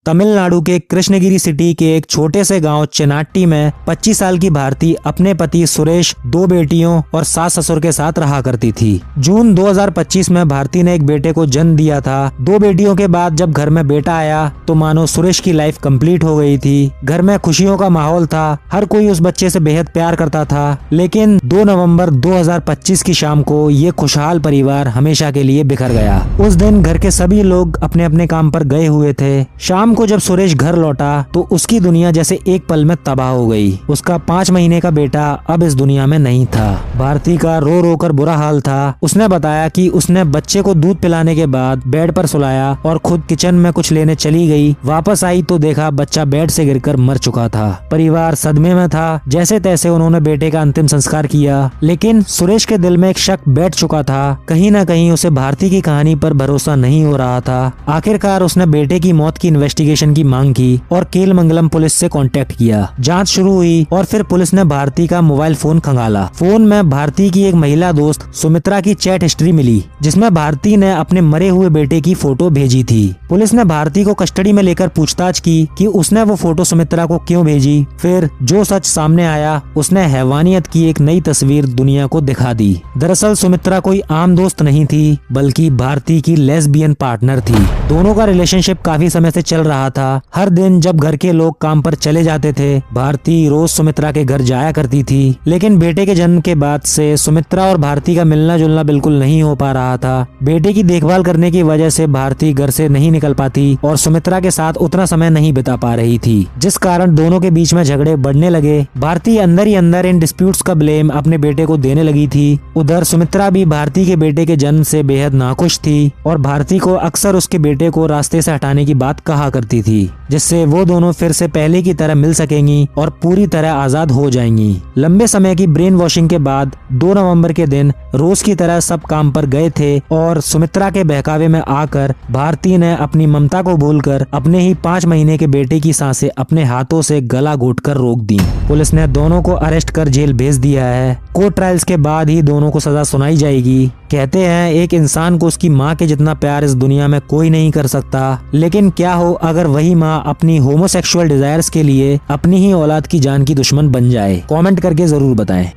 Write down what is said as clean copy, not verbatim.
तमिलनाडु के कृष्णगिरी सिटी के एक छोटे से गांव चेनाट्टी में 25 साल की भारती अपने पति सुरेश, 2 बेटियों और सास ससुर के साथ रहा करती थी। जून 2025 में भारती ने एक बेटे को जन्म दिया था। 2 बेटियों के बाद जब घर में बेटा आया तो मानो सुरेश की लाइफ कंप्लीट हो गई थी। घर में खुशियों का माहौल था, हर कोई उस बच्चे से बेहद प्यार करता था। लेकिन 2 नवंबर 2025 की शाम को ये खुशहाल परिवार हमेशा के लिए बिखर गया। उस दिन घर के सभी लोग अपने अपने काम पर गए हुए थे। शाम को जब सुरेश घर लौटा तो उसकी दुनिया जैसे एक पल में तबाह हो गई। उसका 5 महीने का बेटा अब इस दुनिया में नहीं था। भारती का रो रो कर बुरा हाल था। उसने बताया कि उसने बच्चे को दूध पिलाने के बाद बेड पर सुलाया और खुद किचन में कुछ लेने चली गई। वापस आई तो देखा बच्चा बेड से गिरकर मर चुका था। परिवार सदमे में था। जैसे तैसे उन्होंने बेटे का अंतिम संस्कार किया, लेकिन सुरेश के दिल में एक शक बैठ चुका था। कहीं न कहीं उसे भारती की कहानी पर भरोसा नहीं हो रहा था। आखिरकार उसने बेटे की मौत की इन्वेस्टिगेशन की मांग की और केलमंगलम पुलिस से कांटेक्ट किया। जांच शुरू हुई और फिर पुलिस ने भारती का मोबाइल फोन खंगाला। फोन में भारती की एक महिला दोस्त सुमित्रा की चैट हिस्ट्री मिली, जिसमें भारती ने अपने मरे हुए बेटे की फोटो भेजी थी। पुलिस ने भारती को कस्टडी में लेकर पूछताछ की कि उसने वो फोटो सुमित्रा को क्यों भेजी। फिर जो सच सामने आया, उसने हैवानियत की एक नई तस्वीर दुनिया को दिखा दी। दरअसल सुमित्रा कोई आम दोस्त नहीं थी, बल्कि भारती की लेस्बियन पार्टनर थी। दोनों का रिलेशनशिप काफी समय से चल रहा था। हर दिन जब घर के लोग काम पर चले जाते थे, भारती रोज सुमित्रा के घर जाया करती थी। लेकिन बेटे के जन्म के बाद से सुमित्रा और भारती का मिलना जुलना बिल्कुल नहीं हो पा रहा था। बेटे की देखभाल करने की वजह से भारती घर से नहीं निकल पाती और सुमित्रा के साथ उतना समय नहीं बिता पा रही थी, जिस कारण दोनों के बीच में झगड़े बढ़ने लगे। भारती अंदर ही अंदर इन डिस्प्यूट्स का ब्लेम अपने बेटे को देने लगी थी। उधर सुमित्रा भी भारती के बेटे के जन्म से बेहद नाखुश थी और भारती को अक्सर उसके बेटे को रास्ते से हटाने की बात कहा करती थी, जिससे वो दोनों फिर से पहले की तरह मिल सकेंगी और पूरी तरह आजाद हो जाएंगी। लंबे समय की ब्रेन वॉशिंग के बाद 2 नवंबर के दिन रोज की तरह सब काम पर गए थे और सुमित्रा के बहकावे में आकर भारती ने अपनी ममता को भूलकर अपने ही 5 महीने के बेटे की सांसें अपने हाथों से गला घोटकर रोक दी। पुलिस ने दोनों को अरेस्ट कर जेल भेज दिया है। कोर्ट ट्रायल्स के बाद ही दोनों को सजा सुनाई जाएगी। कहते हैं एक इंसान को उसकी माँ के जितना प्यार इस दुनिया में कोई नहीं कर सकता, लेकिन क्या हो अगर वही माँ अपनी होमोसेक्सुअल डिजायर्स के लिए अपनी ही औलाद की जान की दुश्मन बन जाए। कमेंट करके जरूर बताएं।